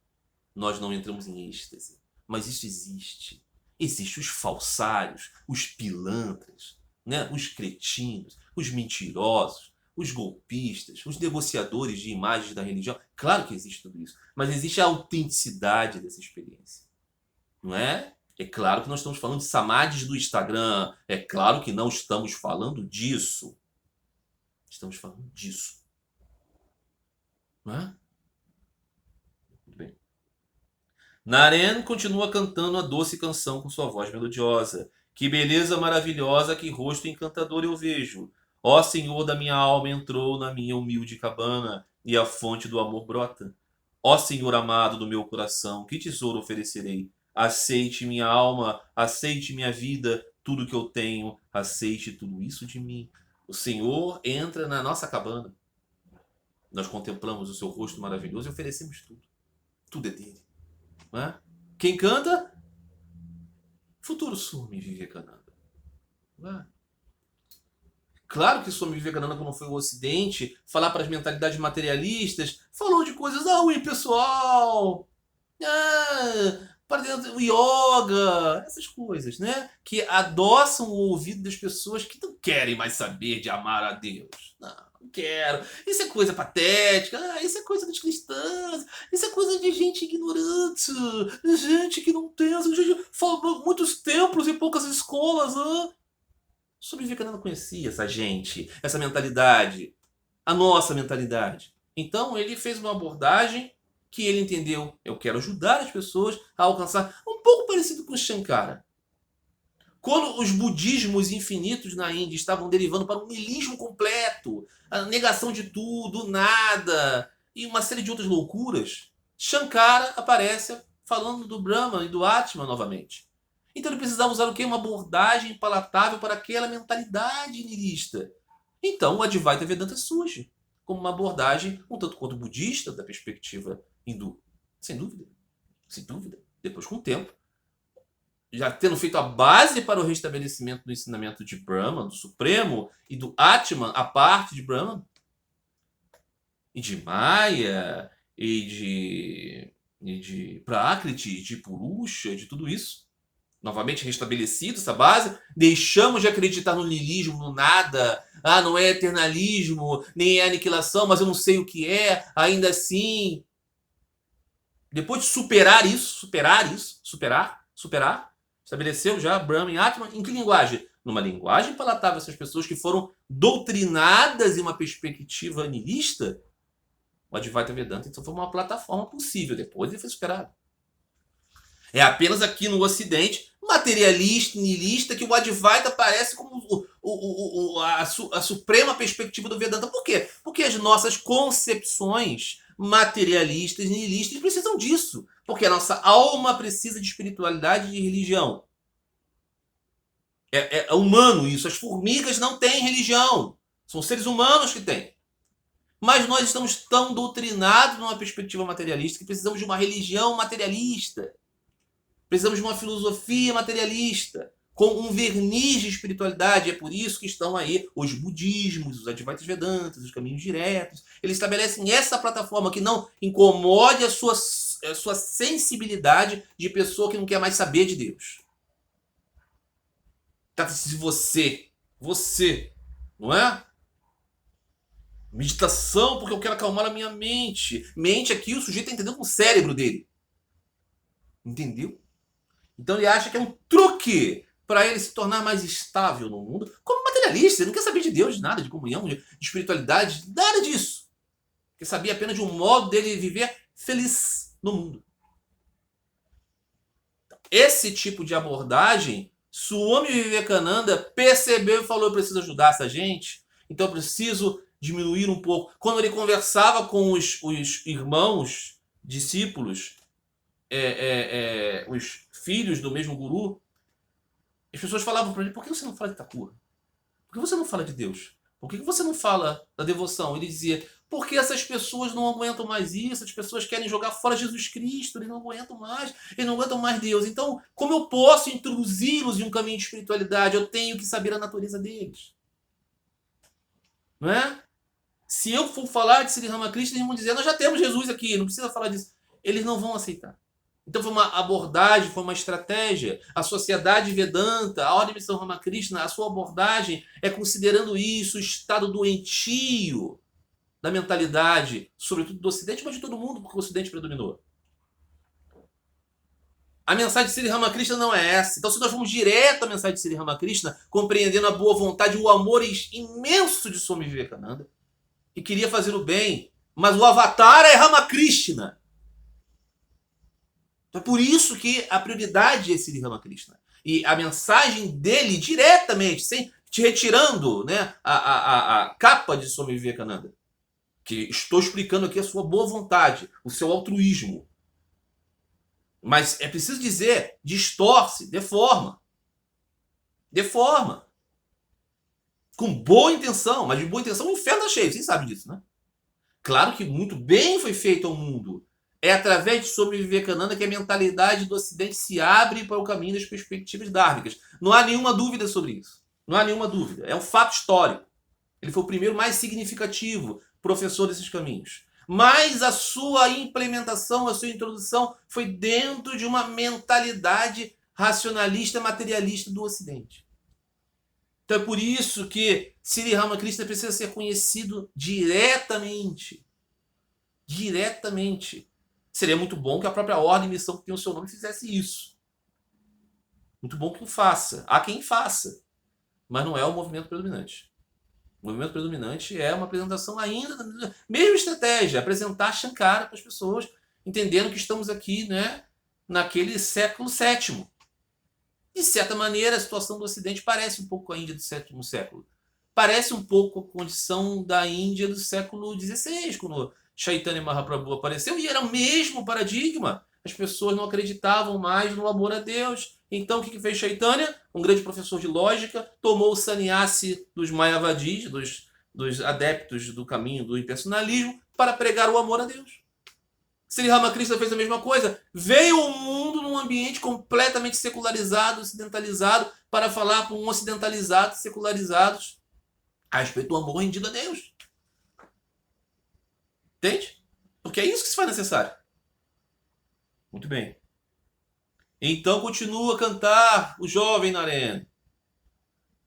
Nós não entramos em êxtase. Mas isso existe. Existem os falsários, os pilantras, os cretinos, os mentirosos, os golpistas, os negociadores de imagens da religião. Claro que existe tudo isso. Mas existe a autenticidade dessa experiência. Não é? É claro que nós estamos falando de samadhis do Instagram. É claro que não estamos falando disso. Estamos falando disso. Não é? Muito bem. Naren continua cantando a doce canção com sua voz melodiosa. Que beleza maravilhosa, que rosto encantador eu vejo. Ó Senhor da minha alma, entrou na minha humilde cabana e a fonte do amor brota. Ó Senhor amado do meu coração, que tesouro oferecerei? Aceite minha alma, aceite minha vida, tudo que eu tenho, aceite tudo isso de mim. O Senhor entra na nossa cabana. Nós contemplamos o seu rosto maravilhoso e oferecemos tudo. Tudo é dele. Não é? Quem canta? Futuro Swami Vivekananda. Não é? Claro que Swami Vivekananda, quando foi ao Ocidente, falar para as mentalidades materialistas, falou de coisas, o impessoal, para dentro do yoga, essas coisas, né? Que adoçam o ouvido das pessoas que não querem mais saber de amar a Deus. Não quero. Isso é coisa patética. Isso é coisa dos cristãos. Isso é coisa de gente ignorante. Gente que não tem. Gente, muitos templos e poucas escolas. Swami Vivekananda não conhecia essa gente, essa mentalidade. A nossa mentalidade. Então ele fez uma abordagem que ele entendeu. Eu quero ajudar as pessoas a alcançar. Um pouco parecido com o Shankara. Quando os budismos infinitos na Índia estavam derivando para um niilismo completo, a negação de tudo, nada, e uma série de outras loucuras, Shankara aparece falando do Brahman e do Atman novamente. Então ele precisava usar o quê? Uma abordagem palatável para aquela mentalidade niilista. Então o Advaita Vedanta surge como uma abordagem um tanto quanto budista da perspectiva hindu. Sem dúvida. Sem dúvida. Depois, com o tempo, já tendo feito a base para o restabelecimento do ensinamento de Brahma, do Supremo, e do Atman, a parte de Brahma, e de Maya, e de Prakriti, de Purusha, de tudo isso. Novamente restabelecido essa base, deixamos de acreditar no niilismo, no nada, não é eternalismo, nem é aniquilação, mas eu não sei o que é, ainda assim. Depois de superar, estabeleceu já Brahma e Atman, em que linguagem? Numa linguagem palatável, essas pessoas que foram doutrinadas em uma perspectiva niilista, o Advaita Vedanta então foi uma plataforma possível, depois ele foi superado. É apenas aqui no Ocidente, materialista, niilista, que o Advaita aparece como a suprema perspectiva do Vedanta. Por quê? Porque as nossas concepções materialistas, nihilistas, precisam disso. Porque a nossa alma precisa de espiritualidade e de religião. É humano isso. As formigas não têm religião. São seres humanos que têm. Mas nós estamos tão doutrinados numa perspectiva materialista que precisamos de uma religião materialista. Precisamos de uma filosofia materialista, com um verniz de espiritualidade. É por isso que estão aí os budismos, os Advaitas Vedantas, os caminhos diretos. Eles estabelecem essa plataforma que não incomode a sua sensibilidade de pessoa que não quer mais saber de Deus. Trata-se de você, não é? Meditação porque eu quero acalmar a minha mente. Mente aqui, o sujeito está entendendo com o cérebro dele. Entendeu? Então ele acha que é um truque para ele se tornar mais estável no mundo, como materialista. Ele não quer saber de Deus, de nada, de comunhão, de espiritualidade, nada disso. Quer saber apenas de um modo dele viver feliz no mundo. Esse tipo de abordagem, Swami Vivekananda percebeu e falou: eu preciso ajudar essa gente, então eu preciso diminuir um pouco. Quando ele conversava com os irmãos, discípulos, os filhos do mesmo guru, as pessoas falavam para ele: por que você não fala de Thakur? Por que você não fala de Deus? Por que você não fala da devoção? Ele dizia: porque essas pessoas não aguentam mais isso, as pessoas querem jogar fora Jesus Cristo, eles não aguentam mais Deus. Então, como eu posso introduzi-los em um caminho de espiritualidade? Eu tenho que saber a natureza deles. Não é? Se eu for falar de Sri Ramakrishna, eles vão dizer: nós já temos Jesus aqui, não precisa falar disso. Eles não vão aceitar. Então foi uma abordagem, foi uma estratégia. A sociedade Vedanta, a ordem de São Ramakrishna, a sua abordagem é considerando isso, o estado doentio da mentalidade, sobretudo do Ocidente, mas de todo mundo, porque o Ocidente predominou. A mensagem de Sri Ramakrishna não é essa. Então, se nós vamos direto à mensagem de Sri Ramakrishna, compreendendo a boa vontade, o amor imenso de Swami Vivekananda, que queria fazer o bem, mas o avatar é Ramakrishna. Então é por isso que a prioridade é Sri Ramakrishna. E a mensagem dele diretamente, sem te retirando, né, a capa de Swami Vivekananda, que estou explicando aqui a sua boa vontade, o seu altruísmo. Mas é preciso dizer, distorce, deforma. Deforma. Com boa intenção, mas de boa intenção o inferno está cheio, vocês sabem disso, né? Claro que muito bem foi feito ao mundo. É através de Swami Vivekananda que a mentalidade do Ocidente se abre para o caminho das perspectivas dármicas. Não há nenhuma dúvida sobre isso. Não há nenhuma dúvida. É um fato histórico. Ele foi o primeiro mais significativo professor desses caminhos. Mas a sua implementação, a sua introdução foi dentro de uma mentalidade racionalista, materialista do Ocidente. Então é por isso que Sri Ramakrishna precisa ser conhecido diretamente. Diretamente. Seria muito bom que a própria ordem e missão que tem o seu nome fizesse isso. Muito bom que o faça. Há quem faça. Mas não é o movimento predominante. O movimento predominante é uma apresentação ainda da mesma estratégia, apresentar Shankara para as pessoas, entendendo que estamos aqui, né, naquele século VII. De certa maneira, a situação do Ocidente parece um pouco a Índia do sétimo século. Parece um pouco a condição da Índia do século XVI, quando Chaitanya Mahaprabhu apareceu, e era o mesmo paradigma. As pessoas não acreditavam mais no amor a Deus. Então, o que fez Chaitanya? Um grande professor de lógica, tomou o sannyasi dos Mayavadis, dos adeptos do caminho do impersonalismo, para pregar o amor a Deus. Sri Ramakrishna fez a mesma coisa. Veio ao mundo num ambiente completamente secularizado, ocidentalizado, para falar com ocidentalizados, secularizados, a respeito do amor rendido a Deus. Entende? Porque é isso que se faz necessário. Muito bem. Então continua a cantar o jovem Narendra,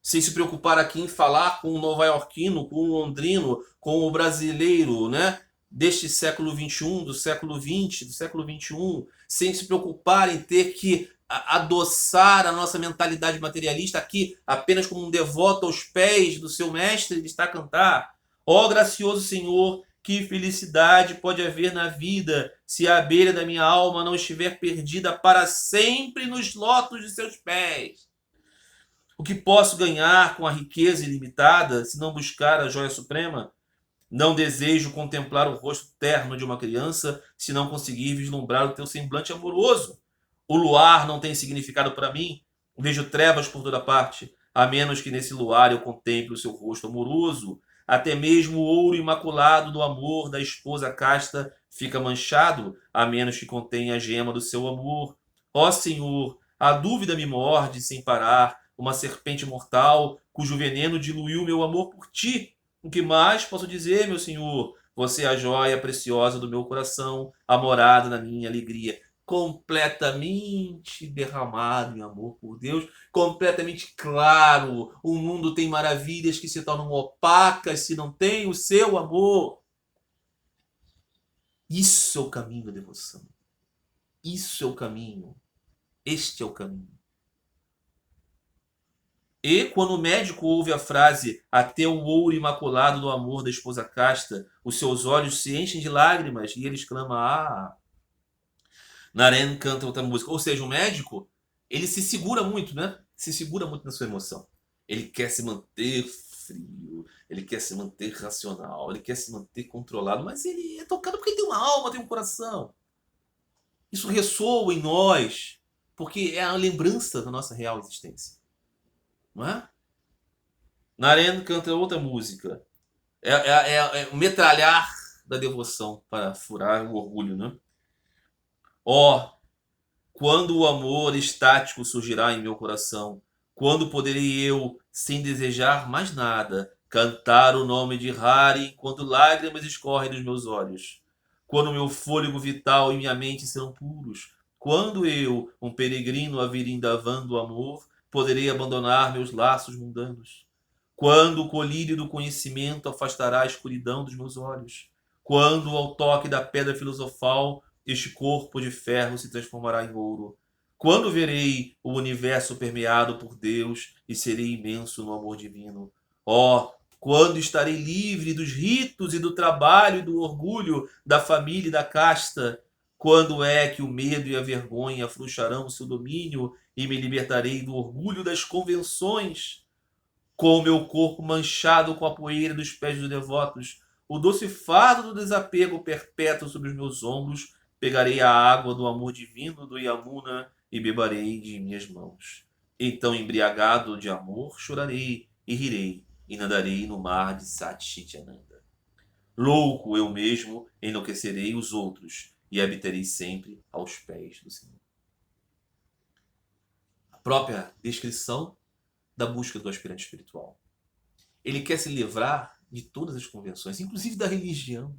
sem se preocupar aqui em falar com o nova-iorquino, com o londrino, com o brasileiro, né? Deste século XXI, do século XX, do século XXI, sem se preocupar em ter que adoçar a nossa mentalidade materialista aqui apenas como um devoto aos pés do seu mestre, ele está a cantar. Ó gracioso Senhor, que felicidade pode haver na vida se a abelha da minha alma não estiver perdida para sempre nos lotos de seus pés? O que posso ganhar com a riqueza ilimitada se não buscar a joia suprema? Não desejo contemplar o rosto terno de uma criança se não conseguir vislumbrar o teu semblante amoroso. O luar não tem significado para mim. Vejo trevas por toda parte, a menos que nesse luar eu contemple o seu rosto amoroso. Até mesmo o ouro imaculado do amor da esposa casta fica manchado, a menos que contenha a gema do seu amor. Ó Senhor, a dúvida me morde sem parar, uma serpente mortal, cujo veneno diluiu meu amor por ti. O que mais posso dizer, meu Senhor? Você é a joia preciosa do meu coração, a morada da minha alegria. Completamente derramado em amor por Deus, completamente claro. O mundo tem maravilhas que se tornam opacas se não tem o seu amor. Isso é o caminho da devoção. Isso é o caminho. Este é o caminho. E quando o médico ouve a frase até o ouro imaculado do amor da esposa casta, os seus olhos se enchem de lágrimas e ele exclama, ah... Naren canta outra música. Ou seja, o médico, ele se segura muito, né? Se segura muito na sua emoção. Ele quer se manter frio, ele quer se manter racional, ele quer se manter controlado, mas ele é tocado porque ele tem uma alma, tem um coração. Isso ressoa em nós, porque é a lembrança da nossa real existência. Não é? Naren canta outra música. É o metralhar da devoção para furar o orgulho, né? Ó, quando o amor estático surgirá em meu coração, quando poderei eu, sem desejar mais nada, cantar o nome de Hari enquanto lágrimas escorrem dos meus olhos? Quando meu fôlego vital e minha mente serão puros? Quando eu, um peregrino a Vrindavan do amor, poderei abandonar meus laços mundanos? Quando o colírio do conhecimento afastará a escuridão dos meus olhos? Quando, ao toque da pedra filosofal, este corpo de ferro se transformará em ouro? Quando verei o universo permeado por Deus e serei imenso no amor divino? Oh, quando estarei livre dos ritos e do trabalho e do orgulho da família e da casta? Quando é que o medo e a vergonha afrouxarão o seu domínio e me libertarei do orgulho das convenções? Com o meu corpo manchado com a poeira dos pés dos devotos, o doce fardo do desapego perpétuo sobre os meus ombros, pegarei a água do amor divino do Yamuna e beberei de minhas mãos. Então, embriagado de amor, chorarei e rirei e nadarei no mar de Satchitananda. Louco eu mesmo, enlouquecerei os outros e habitarei sempre aos pés do Senhor. A própria descrição da busca do aspirante espiritual. Ele quer se livrar de todas as convenções, inclusive da religião,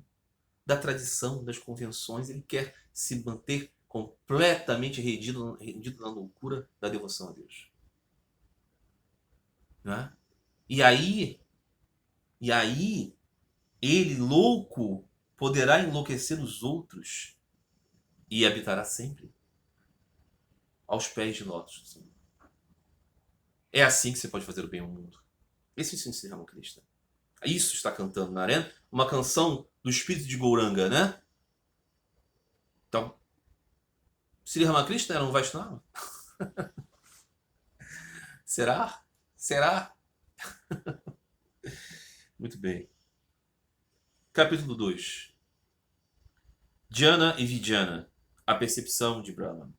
da tradição, das convenções. Ele quer se manter completamente rendido na loucura da devoção a Deus. Né? E aí, ele, louco, poderá enlouquecer os outros e habitará sempre aos pés de lótus do Senhor. É assim que você pode fazer o bem ao mundo. Esse é o Sri Ramakrishna. Isso está cantando Naren, uma canção do espírito de Gauranga, né? Então, Sri Ramakrishna era um Vaishnava? Será? Será? Muito bem. Capítulo 2. Dhyana e Vijnana, a percepção de Brahman.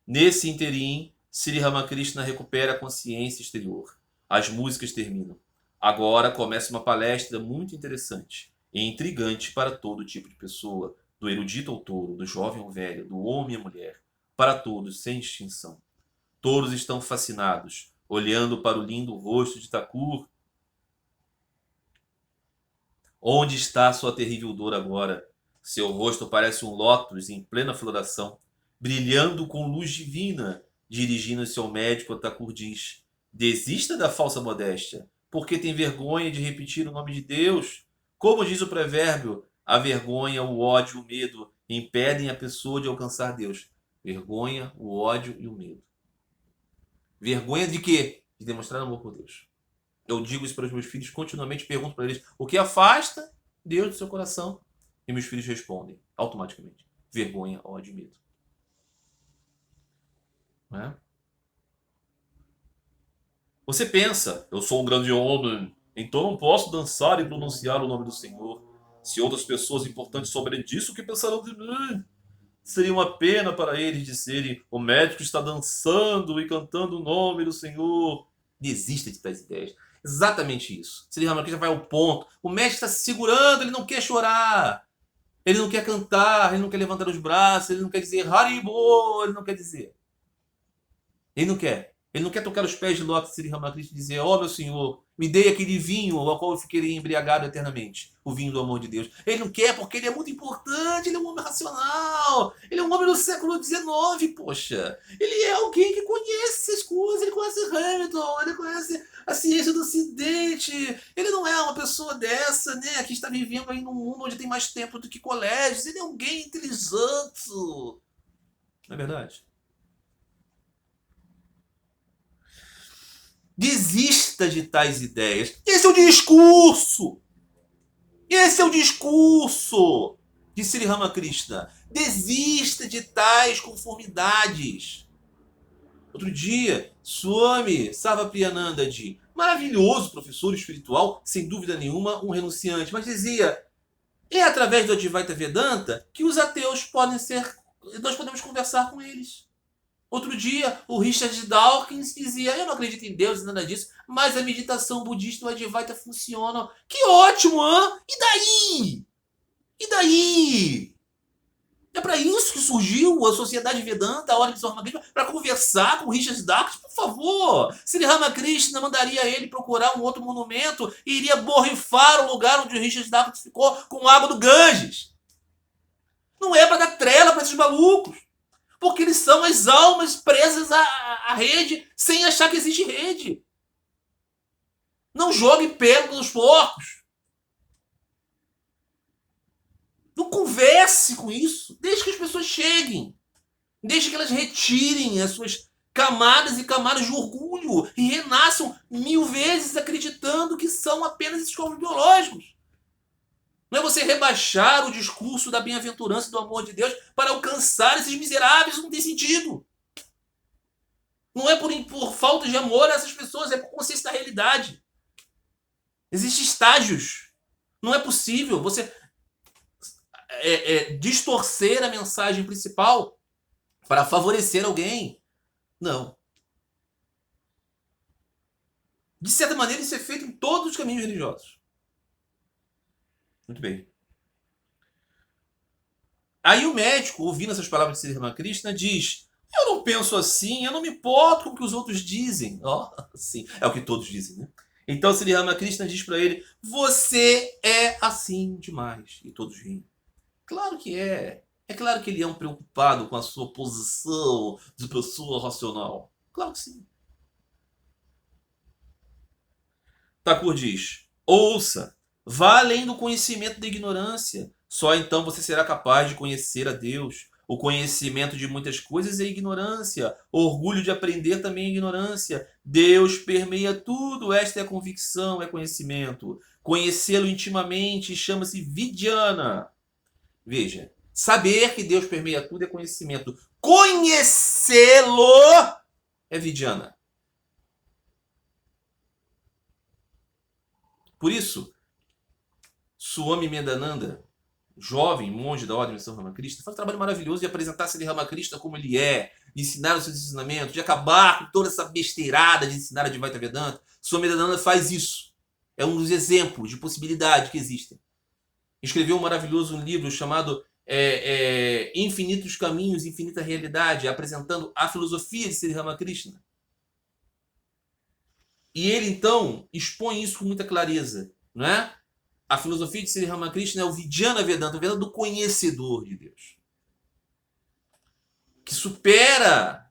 Nesse interim, Sri Ramakrishna recupera a consciência exterior. As músicas terminam. Agora começa uma palestra muito interessante e intrigante para todo tipo de pessoa. do erudito ao tolo, do jovem ao velho, do homem à mulher, para todos, sem distinção. Todos estão fascinados, olhando para o lindo rosto de Thakur. Onde está sua terrível dor agora? Seu rosto parece um lótus em plena floração, brilhando com luz divina. Dirigindo-se ao médico, Thakur diz: desista da falsa modéstia, porque tem vergonha de repetir o nome de Deus. Como diz o provérbio, a vergonha, o ódio e o medo impedem a pessoa de alcançar Deus. Vergonha, o ódio e o medo. Vergonha de quê? De demonstrar amor por Deus. Eu digo isso para os meus filhos continuamente, pergunto para eles o que afasta Deus do seu coração. E meus filhos respondem automaticamente: vergonha, ódio e medo. Não é? Você pensa, eu sou um grande homem, então não posso dançar e pronunciar o nome do Senhor. Se outras pessoas importantes souberem disso, o que pensarão de mim? Seria uma pena para eles dizerem: o médico está dançando e cantando o nome do Senhor. Desista de tais ideias. Exatamente isso. Sri Ramakrishna vai ao ponto. O médico está se segurando, ele não quer chorar. Ele não quer cantar, ele não quer levantar os braços, ele não quer dizer Haribo, ele não quer dizer. Ele não quer. Ele não quer tocar os pés de Lótus Sri Ramakrishna e dizer: ó, meu Senhor, me dê aquele vinho ao qual eu fiquei embriagado eternamente. O vinho do amor de Deus. Ele não quer porque ele é muito importante, ele é um homem racional. Ele é um homem do século XIX, poxa. Ele é alguém que conhece essas coisas, ele conhece Hamilton, ele conhece a ciência do Ocidente. Ele não é uma pessoa dessa, né, que está vivendo aí num mundo onde tem mais tempo do que colégios. Ele é alguém inteligente. Não é verdade? Desista de tais ideias. Esse é o discurso. Esse é o discurso de Sri Ramakrishna. Desista de tais conformidades. Outro dia, Swami Sarvapriyanandaji, maravilhoso professor espiritual, sem dúvida nenhuma, um renunciante, mas dizia: é através do Advaita Vedanta que os ateus podem ser, nós podemos conversar com eles. Outro dia, o Richard Dawkins dizia: eu não acredito em Deus e nada disso, mas a meditação budista e o Advaita funcionam. Que ótimo, hã? E daí? E daí? É para isso que surgiu a Sociedade Vedanta, a Ordem de Ramakrishna, para conversar com o Richard Dawkins, por favor. Sri Ramakrishna mandaria ele procurar um outro monumento e iria borrifar o lugar onde o Richard Dawkins ficou com água do Ganges. Não é para dar trela para esses malucos. Porque eles são as almas presas à rede sem achar que existe rede. Não jogue pedra nos porcos. Não converse com isso. Deixe que as pessoas cheguem. Deixe que elas retirem as suas camadas e camadas de orgulho e renasçam 1000 vezes acreditando que são apenas esses corpos biológicos. Não é você rebaixar o discurso da bem-aventurança e do amor de Deus para alcançar esses miseráveis, não tem sentido. Não é por falta de amor a essas pessoas, é por consciência da realidade. Existem estágios. Não é possível você distorcer a mensagem principal para favorecer alguém. Não. De certa maneira, isso é feito em todos os caminhos religiosos. Muito bem. Aí o médico, ouvindo essas palavras de Sri Ramakrishna, diz: eu não penso assim, eu não me importo com o que os outros dizem. Sim, é o que todos dizem, né? Então Sri Ramakrishna diz para ele: você é assim demais. E todos riem. Claro que é. É claro que ele é um preocupado com a sua posição de pessoa racional. Claro que sim. Thakur diz: ouça. Vá além do conhecimento da ignorância. Só então você será capaz de conhecer a Deus. O conhecimento de muitas coisas é ignorância. O orgulho de aprender também é ignorância. Deus permeia tudo. Esta é a convicção, é conhecimento. Conhecê-lo intimamente chama-se Vidyana. Veja, saber que Deus permeia tudo é conhecimento. Conhecê-lo é Vidyana. Por isso, Swami Medananda, jovem monge da Ordem de São Ramakrishna, faz um trabalho maravilhoso de apresentar Sri Ramakrishna como ele é, de ensinar os seus ensinamentos, de acabar com toda essa besteirada de ensinar a Advaita Vedanta. Swami Medananda faz isso. É um dos exemplos de possibilidade que existem. Escreveu um maravilhoso livro chamado infinitos caminhos, infinita realidade, apresentando a filosofia de Sri Ramakrishna. E ele, então, expõe isso com muita clareza, não é? A filosofia de Sri Ramakrishna é o Vijnana Vedanta, o Vedanta do conhecedor de Deus, que supera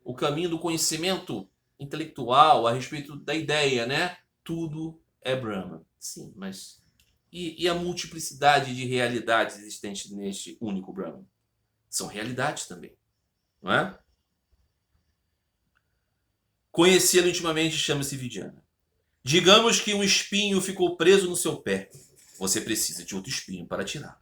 o caminho do conhecimento intelectual a respeito da ideia, né? Tudo é Brahma. Sim, mas e a multiplicidade de realidades existentes neste único Brahma? São realidades também, não é? Conhecê-lo intimamente chama-se Vijnana. Digamos que um espinho ficou preso no seu pé. Você precisa de outro espinho para tirá-lo.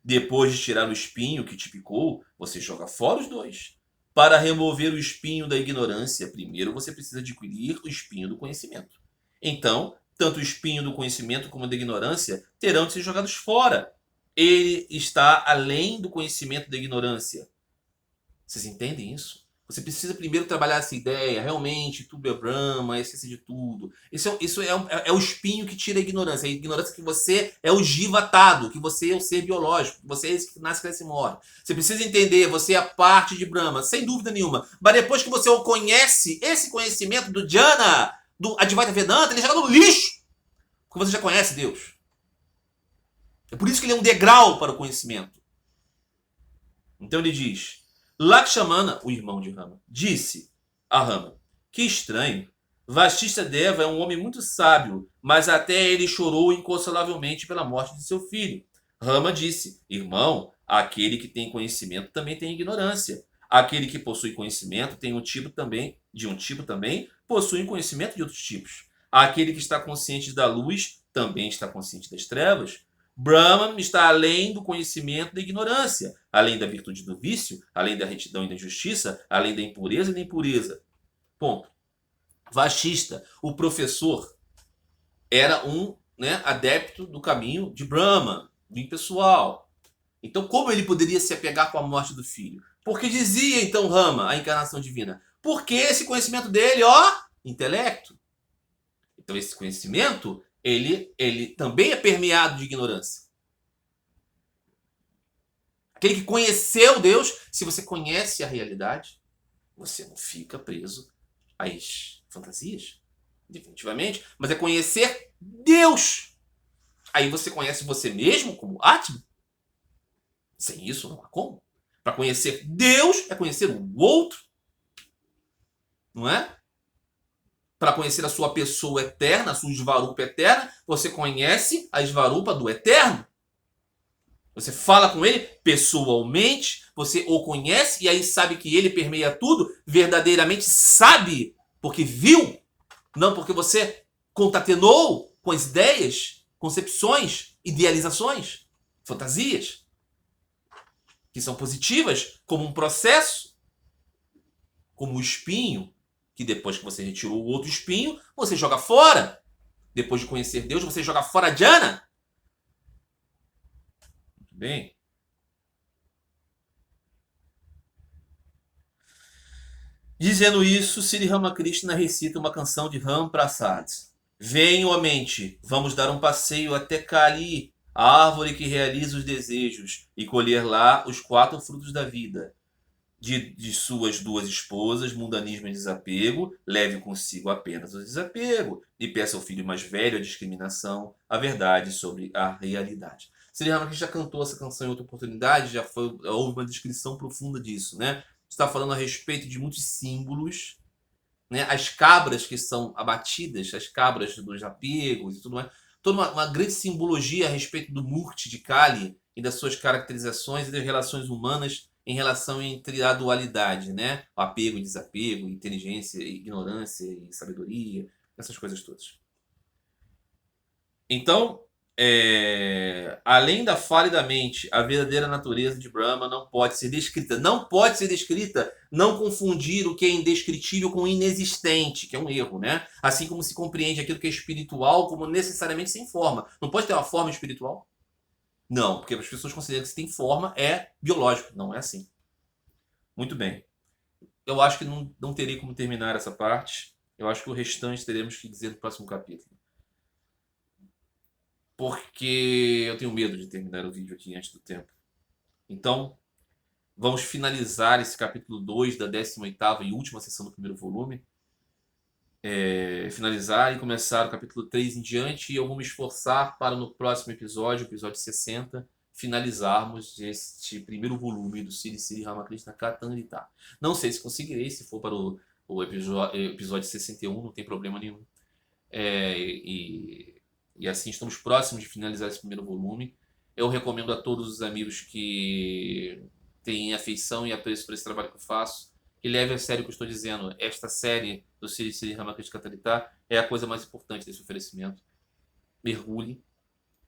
Depois de tirar o espinho que te picou, você joga fora os dois. Para remover o espinho da ignorância, primeiro você precisa adquirir o espinho do conhecimento. Então, tanto o espinho do conhecimento como o da ignorância terão de ser jogados fora. Ele está além do conhecimento da ignorância. Vocês entendem isso? Você precisa primeiro trabalhar essa ideia, realmente, tudo é Brahma, a essência de tudo. Isso é o espinho que tira a ignorância que você é o jivatado, que você é o ser biológico, que você é esse que nasce, cresce e morre. Você precisa entender, você é a parte de Brahma, sem dúvida nenhuma. Mas depois que você o conhece, esse conhecimento do Jnana, do Advaita Vedanta, ele joga no lixo, porque você já conhece Deus. É por isso que ele é um degrau para o conhecimento. Então ele diz... Lakshmana, o irmão de Rama, disse a Rama: que estranho. Vashishta Deva é um homem muito sábio, mas até ele chorou inconsolavelmente pela morte de seu filho. Rama disse: irmão, aquele que tem conhecimento também tem ignorância. Aquele que possui conhecimento tem um tipo também possui conhecimento de outros tipos. Aquele que está consciente da luz também está consciente das trevas. Brahman está além do conhecimento da ignorância, além da virtude do vício, além da retidão e da justiça, além da impureza e da impureza. Ponto. Vashista, o professor, era um adepto do caminho de Brahman, do impessoal. Então, como ele poderia se apegar com a morte do filho? Porque dizia, então, Rama, a encarnação divina, porque esse conhecimento dele, intelecto. Então, esse conhecimento ele também é permeado de ignorância. Aquele que conheceu Deus, se você conhece a realidade, você não fica preso às fantasias, definitivamente, mas é conhecer Deus. Aí você conhece você mesmo como Atman. Sem isso não há como. Para conhecer Deus é conhecer o outro, não é? Para conhecer a sua pessoa eterna, a sua Svarupa eterna, você conhece a Svarupa do eterno. Você fala com ele pessoalmente, você o conhece e aí sabe que ele permeia tudo, verdadeiramente sabe, porque viu, não porque você concatenou com as ideias, concepções, idealizações, fantasias, que são positivas como um processo, como o espinho, que depois que você retirou o outro espinho, você joga fora. Depois de conhecer Deus, você joga fora a Jnana. Muito bem. Dizendo isso, Sri Ramakrishna recita uma canção de Ram Prasad. Venham à mente, vamos dar um passeio até Kali, a árvore que realiza os desejos, e colher lá os 4 frutos da vida. De suas 2 esposas, mundanismo e desapego, leve consigo apenas o desapego, e peça ao filho mais velho a discriminação, a verdade sobre a realidade. Sri Ramakrishna já cantou essa canção em outra oportunidade, houve uma descrição profunda disso, né? Está falando a respeito de muitos símbolos, né? As cabras que são abatidas, as cabras dos apegos e tudo mais, toda uma grande simbologia a respeito do Murti de Kali e das suas caracterizações e das relações humanas em relação entre a dualidade, né? O apego e desapego, inteligência e ignorância e sabedoria, essas coisas todas. Então, além da falha da mente, a verdadeira natureza de Brahma não pode ser descrita. Não pode ser descrita, não confundir o que é indescritível com o inexistente, que é um erro, né? Assim como se compreende aquilo que é espiritual como necessariamente sem forma. Não pode ter uma forma espiritual? Não, porque as pessoas consideram que se tem forma é biológico. Não é assim. Muito bem. Eu acho que não terei como terminar essa parte. Eu acho que o restante teremos que dizer no próximo capítulo. Porque eu tenho medo de terminar o vídeo aqui antes do tempo. Então, vamos finalizar esse capítulo 2 da 18ª e última sessão do primeiro volume. Finalizar e começar o capítulo 3 em diante, e eu vou me esforçar para no próximo episódio, episódio 60, finalizarmos este primeiro volume do Sri Sri Ramakrishna Katanrita. Não sei se conseguirei, se for para o episódio 61, não tem problema nenhum. E assim estamos próximos de finalizar esse primeiro volume. Eu recomendo a todos os amigos que têm afeição e apreço por esse trabalho que eu faço, que leve a sério o que eu estou dizendo. Esta série do Sri Sri Ramakrishna Katarita é a coisa mais importante desse oferecimento. Mergulhe,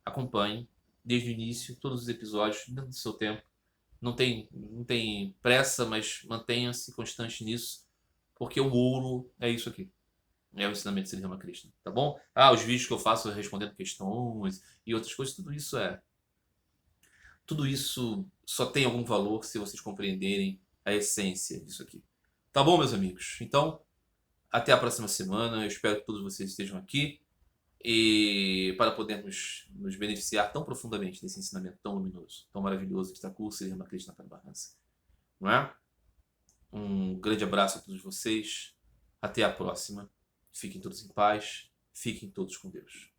acompanhe, desde o início, todos os episódios, dentro do seu tempo. Não tem pressa, mas mantenha-se constante nisso, porque o ouro é isso aqui. É o ensinamento de Sri Ramakrishna, tá bom? Os vídeos que eu faço respondendo questões e outras coisas, tudo isso só tem algum valor se vocês compreenderem a essência disso aqui. Tá bom, meus amigos? Então, até a próxima semana. Eu espero que todos vocês estejam aqui e para podermos nos beneficiar tão profundamente desse ensinamento tão luminoso, tão maravilhoso que está com o Sri Ramakrishna Paramahansa. Não é? Um grande abraço a todos vocês. Até a próxima. Fiquem todos em paz. Fiquem todos com Deus.